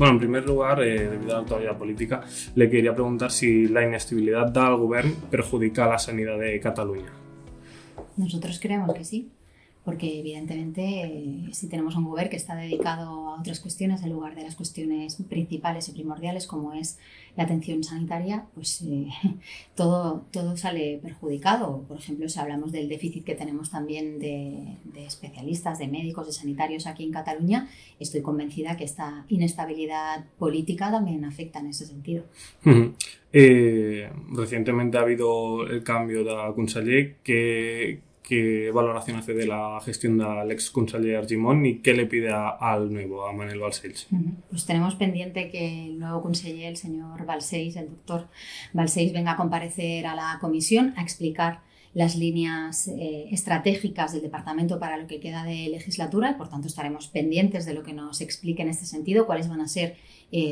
Bueno, en primer lugar, debido a la actualidad política, le quería preguntar si la inestabilidad del govern perjudica a la sanidad de Cataluña. Nosotros creemos que sí, porque evidentemente si tenemos un gobierno que está dedicado a otras cuestiones en lugar de las cuestiones principales y primordiales como es la atención sanitaria, pues todo sale perjudicado. Por ejemplo, si hablamos del déficit que tenemos también de especialistas, de médicos, de sanitarios aquí en Cataluña, estoy convencida que esta inestabilidad política también afecta en ese sentido. Recientemente ha habido el cambio de conseller. ¿Qué valoración hace de la gestión del ex conseller Argimon y qué le pide al nuevo, a Manel Balcells? Pues tenemos pendiente que el nuevo conseller, el señor Balcells, el doctor Balcells, venga a comparecer a la comisión a explicar las líneas estratégicas del departamento para lo que queda de legislatura. Por tanto, estaremos pendientes de lo que nos explique en este sentido, cuáles van a ser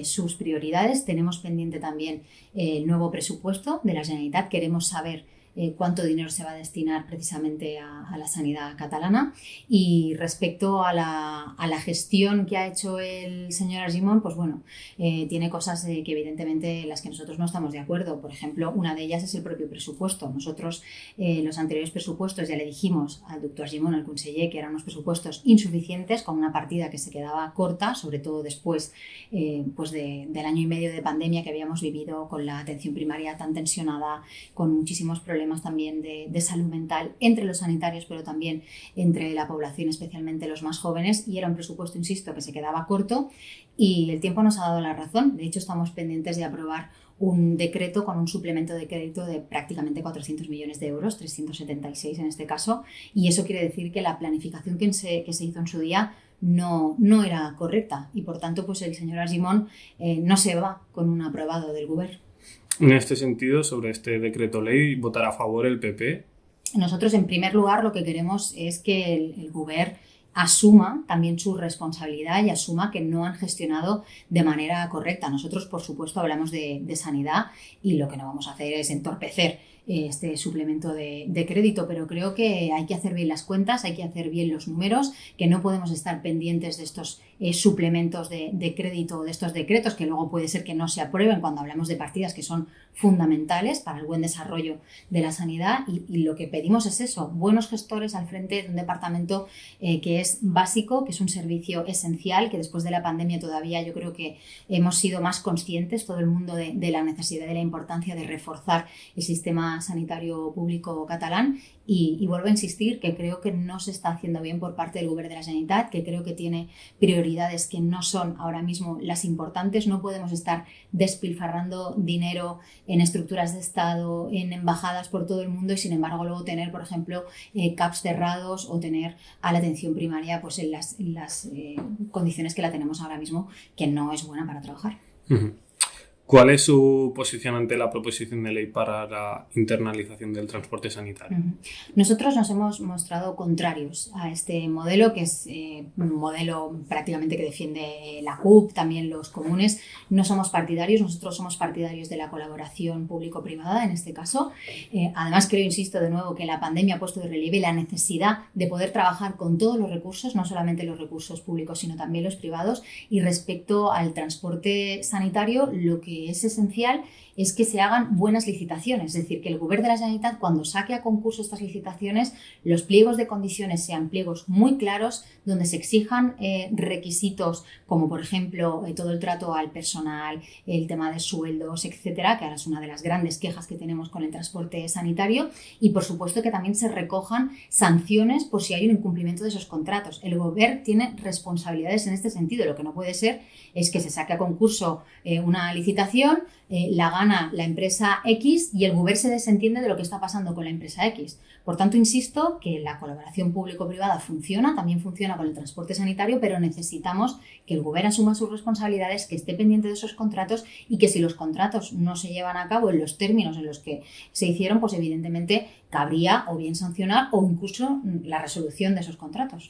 sus prioridades. Tenemos pendiente también el nuevo presupuesto de la Generalitat. Queremos saber cuánto dinero se va a destinar precisamente a la sanidad catalana. Y respecto a la gestión que ha hecho el señor Argimon, pues bueno, tiene cosas que evidentemente las que nosotros no estamos de acuerdo. Por ejemplo, una de ellas es el propio presupuesto. Nosotros los anteriores presupuestos ya le dijimos al doctor Argimon, al conseller, que eran unos presupuestos insuficientes, con una partida que se quedaba corta, sobre todo después pues del año y medio de pandemia que habíamos vivido, con la atención primaria tan tensionada, con muchísimos problemas también de salud mental entre los sanitarios, pero también entre la población, especialmente los más jóvenes, y era un presupuesto, insisto, que se quedaba corto y el tiempo nos ha dado la razón. De hecho, estamos pendientes de aprobar un decreto con un suplemento de crédito de prácticamente 400 millones de euros, 376 en este caso, y eso quiere decir que la planificación que se hizo en su día no era correcta y por tanto pues el señor Argimon no se va con un aprobado del gobierno. En este sentido, sobre este decreto ley, ¿votará a favor el PP? Nosotros, en primer lugar, lo que queremos es que el gobierno asuma también su responsabilidad y asuma que no han gestionado de manera correcta. Nosotros, por supuesto, hablamos de sanidad y lo que no vamos a hacer es entorpecer este suplemento de crédito, pero creo que hay que hacer bien las cuentas, hay que hacer bien los números, que no podemos estar pendientes de estos suplementos de crédito o de estos decretos que luego puede ser que no se aprueben cuando hablamos de partidas que son fundamentales para el buen desarrollo de la sanidad y lo que pedimos es eso, buenos gestores al frente de un departamento que es básico, que es un servicio esencial, que después de la pandemia todavía yo creo que hemos sido más conscientes todo el mundo de la necesidad y de la importancia de reforzar el sistema sanitario público catalán y vuelvo a insistir que creo que no se está haciendo bien por parte del Govern de la Generalitat, que creo que tiene prioridades que no son ahora mismo las importantes. No podemos estar despilfarrando dinero en estructuras de Estado, en embajadas por todo el mundo y sin embargo luego tener, por ejemplo, CAPs cerrados o tener a la atención primaria pues en las condiciones que la tenemos ahora mismo, que no es buena para trabajar. Uh-huh. ¿Cuál es su posición ante la proposición de ley para la internalización del transporte sanitario? Nosotros nos hemos mostrado contrarios a este modelo, que es un modelo prácticamente que defiende la CUP, también los comunes. No somos partidarios, nosotros somos partidarios de la colaboración público-privada en este caso. Además, creo, insisto de nuevo, que la pandemia ha puesto de relieve la necesidad de poder trabajar con todos los recursos, no solamente los recursos públicos, sino también los privados. Y respecto al transporte sanitario, lo que es esencial es que se hagan buenas licitaciones, es decir, que el Govern de la Generalitat, cuando saque a concurso estas licitaciones, los pliegos de condiciones sean pliegos muy claros, donde se exijan requisitos como, por ejemplo, todo el trato al personal, el tema de sueldos, etcétera, que ahora es una de las grandes quejas que tenemos con el transporte sanitario, y por supuesto que también se recojan sanciones por si hay un incumplimiento de esos contratos. El Govern tiene responsabilidades en este sentido. Lo que no puede ser es que se saque a concurso una licitación, la gana la empresa X y el Govern se desentiende de lo que está pasando con la empresa X. Por tanto, insisto que la colaboración público-privada funciona, también funciona con el transporte sanitario, pero necesitamos que el Govern asuma sus responsabilidades, que esté pendiente de esos contratos y que si los contratos no se llevan a cabo en los términos en los que se hicieron, pues evidentemente cabría o bien sancionar o incluso la resolución de esos contratos.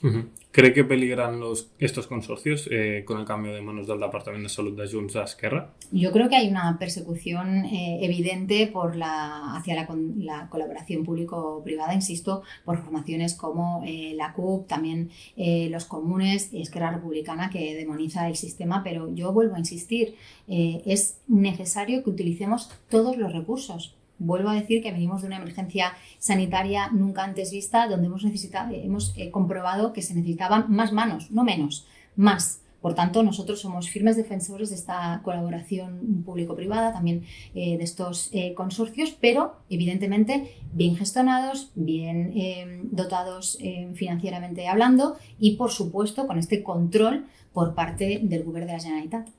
¿Cree que peligran estos consorcios con el cambio de manos del Departament de Salut de Junts a Esquerra? Yo creo que hay una persecución evidente hacia la colaboración público-privada, insisto, por formaciones como la CUP, también los comunes y Esquerra Republicana, que demoniza el sistema, pero yo vuelvo a insistir, es necesario que utilicemos todos los recursos. Vuelvo a decir que venimos de una emergencia sanitaria nunca antes vista, donde hemos comprobado que se necesitaban más manos, no menos, más. Por tanto, nosotros somos firmes defensores de esta colaboración público-privada, también de estos consorcios, pero evidentemente bien gestionados, bien dotados financieramente hablando y, por supuesto, con este control por parte del Govern de la Generalitat.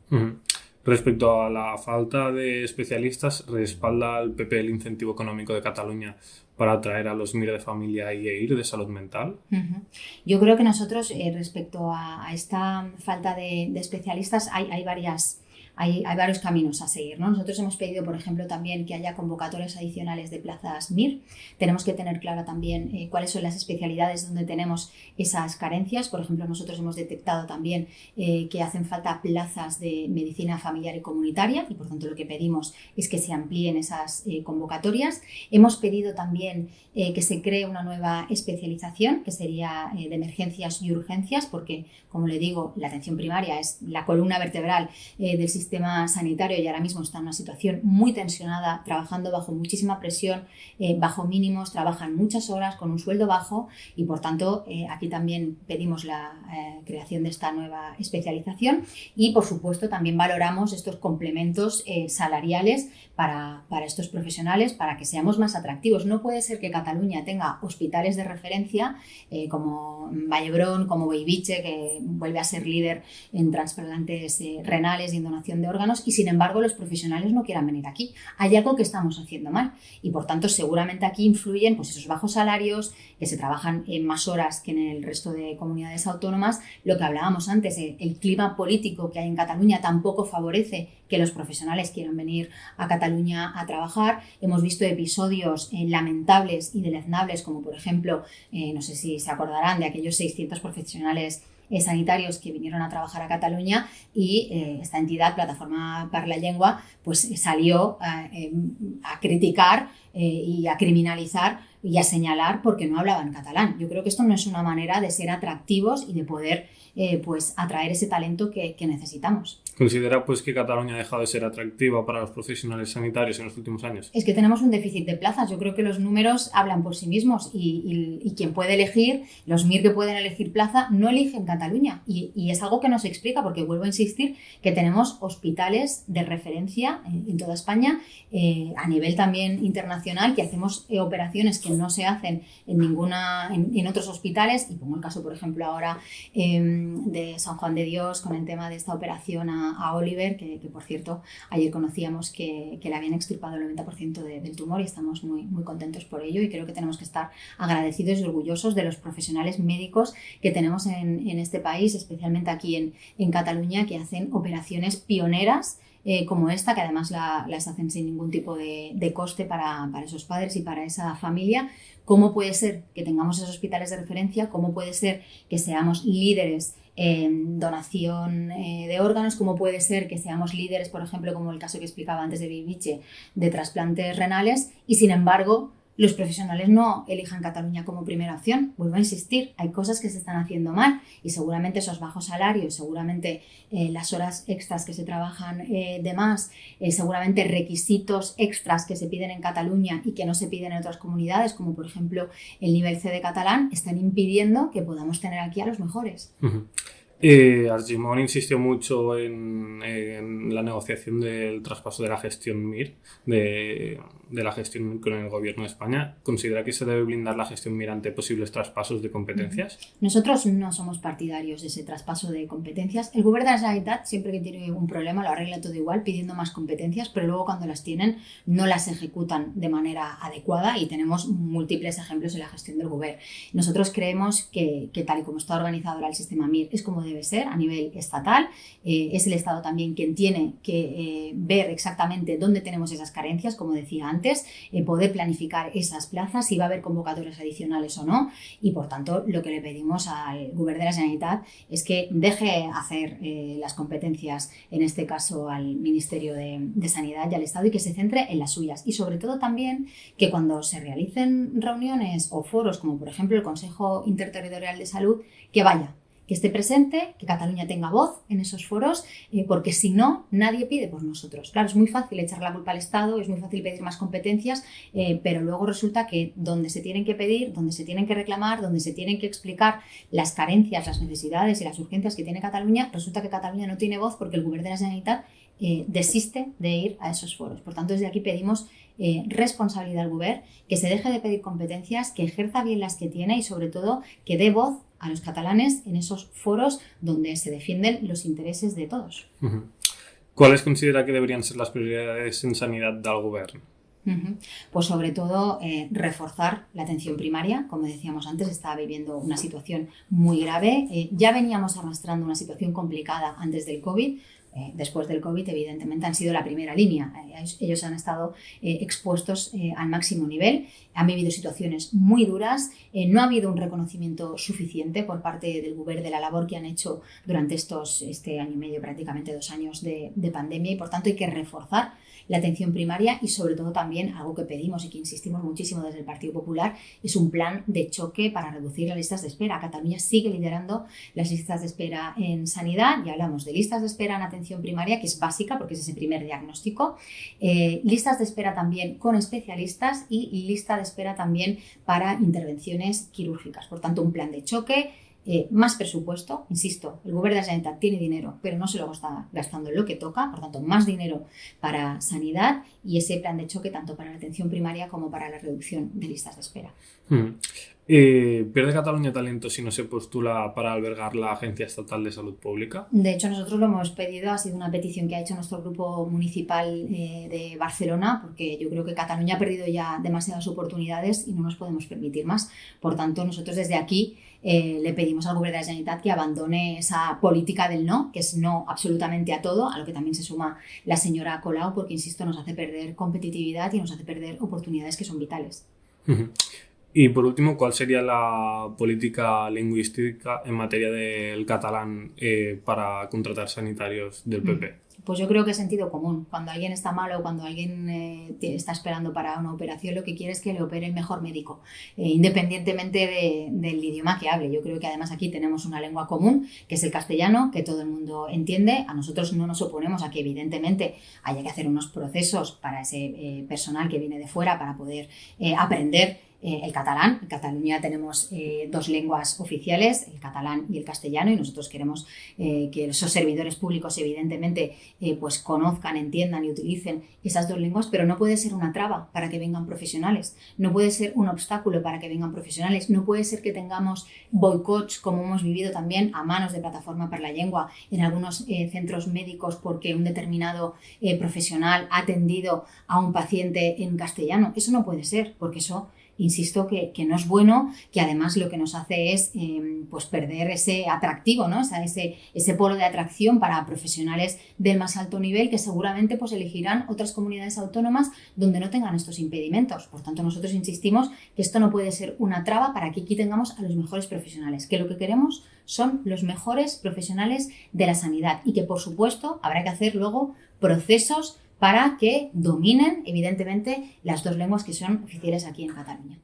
Respecto a la falta de especialistas, ¿respalda el PP el incentivo económico de Cataluña para atraer a los MIR de familia y EIR de salud mental? Yo creo que nosotros, respecto a esta falta de especialistas, hay varios caminos a seguir, ¿no? Nosotros hemos pedido, por ejemplo, también que haya convocatorias adicionales de plazas MIR. Tenemos que tener clara también cuáles son las especialidades donde tenemos esas carencias. Por ejemplo, nosotros hemos detectado también que hacen falta plazas de medicina familiar y comunitaria y, por tanto, lo que pedimos es que se amplíen esas convocatorias. Hemos pedido también que se cree una nueva especialización, que sería de emergencias y urgencias, porque, como le digo, la atención primaria es la columna vertebral del sistema sanitario y ahora mismo está en una situación muy tensionada, trabajando bajo muchísima presión, bajo mínimos, trabajan muchas horas con un sueldo bajo y, por tanto, aquí también pedimos la creación de esta nueva especialización y, por supuesto, también valoramos estos complementos salariales para estos profesionales, para que seamos más atractivos. No puede ser que Cataluña tenga hospitales de referencia como Vallebrón, como Bellvitge, que vuelve a ser líder en trasplantes renales y en donación de órganos, y sin embargo los profesionales no quieran venir aquí. Hay algo que estamos haciendo mal y, por tanto, seguramente aquí influyen pues esos bajos salarios, que se trabajan en más horas que en el resto de comunidades autónomas. Lo que hablábamos antes, el clima político que hay en Cataluña tampoco favorece que los profesionales quieran venir a Cataluña a trabajar. Hemos visto episodios lamentables y deleznables, como por ejemplo, no sé si se acordarán de aquellos 600 profesionales sanitarios que vinieron a trabajar a Cataluña y esta entidad, Plataforma per la Llengua, pues salió a criticar y a criminalizar y a señalar porque no hablaban catalán. Yo creo que esto no es una manera de ser atractivos y de poder pues atraer ese talento que necesitamos. ¿Considera pues que Cataluña ha dejado de ser atractiva para los profesionales sanitarios en los últimos años? Es que tenemos un déficit de plazas. Yo creo que los números hablan por sí mismos y quien puede elegir, los MIR que pueden elegir plaza, no eligen Cataluña. Y es algo que no se explica porque vuelvo a insistir que tenemos hospitales de referencia en toda España, a nivel también internacional, que hacemos operaciones que no se hacen en otros hospitales. Y pongo el caso, por ejemplo, ahora de San Juan de Dios con el tema de esta operación a Oliver, que por cierto ayer conocíamos que le habían extirpado el 90% del tumor y estamos muy, muy contentos por ello y creo que tenemos que estar agradecidos y orgullosos de los profesionales médicos que tenemos en este país, especialmente aquí en Cataluña, que hacen operaciones pioneras como esta, que además las hacen sin ningún tipo de coste para esos padres y para esa familia. ¿Cómo puede ser que tengamos esos hospitales de referencia? ¿Cómo puede ser que seamos líderes en donación de órganos? ¿Cómo puede ser que seamos líderes, por ejemplo, como el caso que explicaba antes de Bellvitge, de trasplantes renales y, sin embargo, los profesionales no elijan Cataluña como primera opción? Vuelvo a insistir, hay cosas que se están haciendo mal y seguramente esos bajos salarios, seguramente las horas extras que se trabajan de más, seguramente requisitos extras que se piden en Cataluña y que no se piden en otras comunidades, como por ejemplo el nivel C de catalán, están impidiendo que podamos tener aquí a los mejores. Argimon insistió mucho en la negociación del traspaso de la gestión MIR, de la gestión con el Gobierno de España. ¿Considera que se debe blindar la gestión MIR ante posibles traspasos de competencias? Nosotros no somos partidarios de ese traspaso de competencias. El Govern de la Generalitat, siempre que tiene un problema, lo arregla todo igual, pidiendo más competencias, pero luego cuando las tienen no las ejecutan de manera adecuada y tenemos múltiples ejemplos en la gestión del Govern. Nosotros creemos que tal y como está organizado ahora el sistema MIR es como debe ser a nivel estatal. Es el Estado también quien tiene que ver exactamente dónde tenemos esas carencias, como decía antes, antes, poder planificar esas plazas, si va a haber convocatorias adicionales o no, y por tanto lo que le pedimos al Govern de la Generalitat es que deje hacer las competencias, en este caso al Ministerio de Sanidad y al Estado, y que se centre en las suyas, y sobre todo también que cuando se realicen reuniones o foros como por ejemplo el Consejo Interterritorial de Salud, que vaya, que esté presente, que Cataluña tenga voz en esos foros, porque si no, nadie pide por nosotros. Claro, es muy fácil echar la culpa al Estado, es muy fácil pedir más competencias, pero luego resulta que donde se tienen que pedir, donde se tienen que reclamar, donde se tienen que explicar las carencias, las necesidades y las urgencias que tiene Cataluña, resulta que Cataluña no tiene voz porque el Govern de la Generalitat desiste de ir a esos foros. Por tanto, desde aquí pedimos responsabilidad al Govern, que se deje de pedir competencias, que ejerza bien las que tiene y sobre todo que dé voz a los catalanes en esos foros donde se defienden los intereses de todos. ¿Cuáles considera que deberían ser las prioridades en sanidad del Govern? Pues sobre todo reforzar la atención primaria. Como decíamos antes, está viviendo una situación muy grave. Ya veníamos arrastrando una situación complicada antes del COVID. Después del COVID, evidentemente, han sido la primera línea. Ellos han estado expuestos al máximo nivel, han vivido situaciones muy duras, no ha habido un reconocimiento suficiente por parte del Govern de la labor que han hecho durante este año y medio, prácticamente 2 años de pandemia, y por tanto hay que reforzar la atención primaria y sobre todo también algo que pedimos y que insistimos muchísimo desde el Partido Popular es un plan de choque para reducir las listas de espera. Cataluña sigue liderando las listas de espera en sanidad y hablamos de listas de espera en atención primaria, que es básica porque es ese primer diagnóstico, listas de espera también con especialistas y lista de espera también para intervenciones quirúrgicas. Por tanto, un plan de choque, más presupuesto, insisto, el Govern de la Generalitat tiene dinero, pero no se lo está gastando en lo que toca, por tanto, más dinero para sanidad y ese plan de choque tanto para la atención primaria como para la reducción de listas de espera. ¿Pierde Cataluña talento si no se postula para albergar la Agencia Estatal de Salud Pública? De hecho, nosotros lo hemos pedido, ha sido una petición que ha hecho nuestro grupo municipal de Barcelona, porque yo creo que Cataluña ha perdido ya demasiadas oportunidades y no nos podemos permitir más. Por tanto, nosotros desde aquí le pedimos al Govern de la Generalitat que abandone esa política del no, que es no absolutamente a todo, a lo que también se suma la señora Colau, porque, insisto, nos hace perder competitividad y nos hace perder oportunidades que son vitales. Y por último, ¿cuál sería la política lingüística en materia del catalán para contratar sanitarios del PP? Pues yo creo que es sentido común. Cuando alguien está malo o cuando alguien está esperando para una operación, lo que quiere es que le opere el mejor médico, independientemente del idioma que hable. Yo creo que además aquí tenemos una lengua común, que es el castellano, que todo el mundo entiende. A nosotros no nos oponemos a que evidentemente haya que hacer unos procesos para ese personal que viene de fuera para poder aprender el catalán. En Cataluña tenemos 2 lenguas oficiales, el catalán y el castellano, y nosotros queremos que esos servidores públicos evidentemente pues conozcan, entiendan y utilicen esas 2 lenguas, pero no puede ser una traba para que vengan profesionales, no puede ser un obstáculo para que vengan profesionales, no puede ser que tengamos boicots como hemos vivido también a manos de Plataforma per la Llengua en algunos centros médicos porque un determinado profesional ha atendido a un paciente en castellano. Eso no puede ser, porque eso, insisto, que no es bueno, que además lo que nos hace es pues perder ese atractivo, ¿no? O sea, ese polo de atracción para profesionales del más alto nivel que seguramente pues elegirán otras comunidades autónomas donde no tengan estos impedimentos. Por tanto, nosotros insistimos que esto no puede ser una traba para que aquí tengamos a los mejores profesionales, que lo que queremos son los mejores profesionales de la sanidad y que, por supuesto, habrá que hacer luego procesos para que dominen, evidentemente, las 2 lenguas que son oficiales aquí en Cataluña.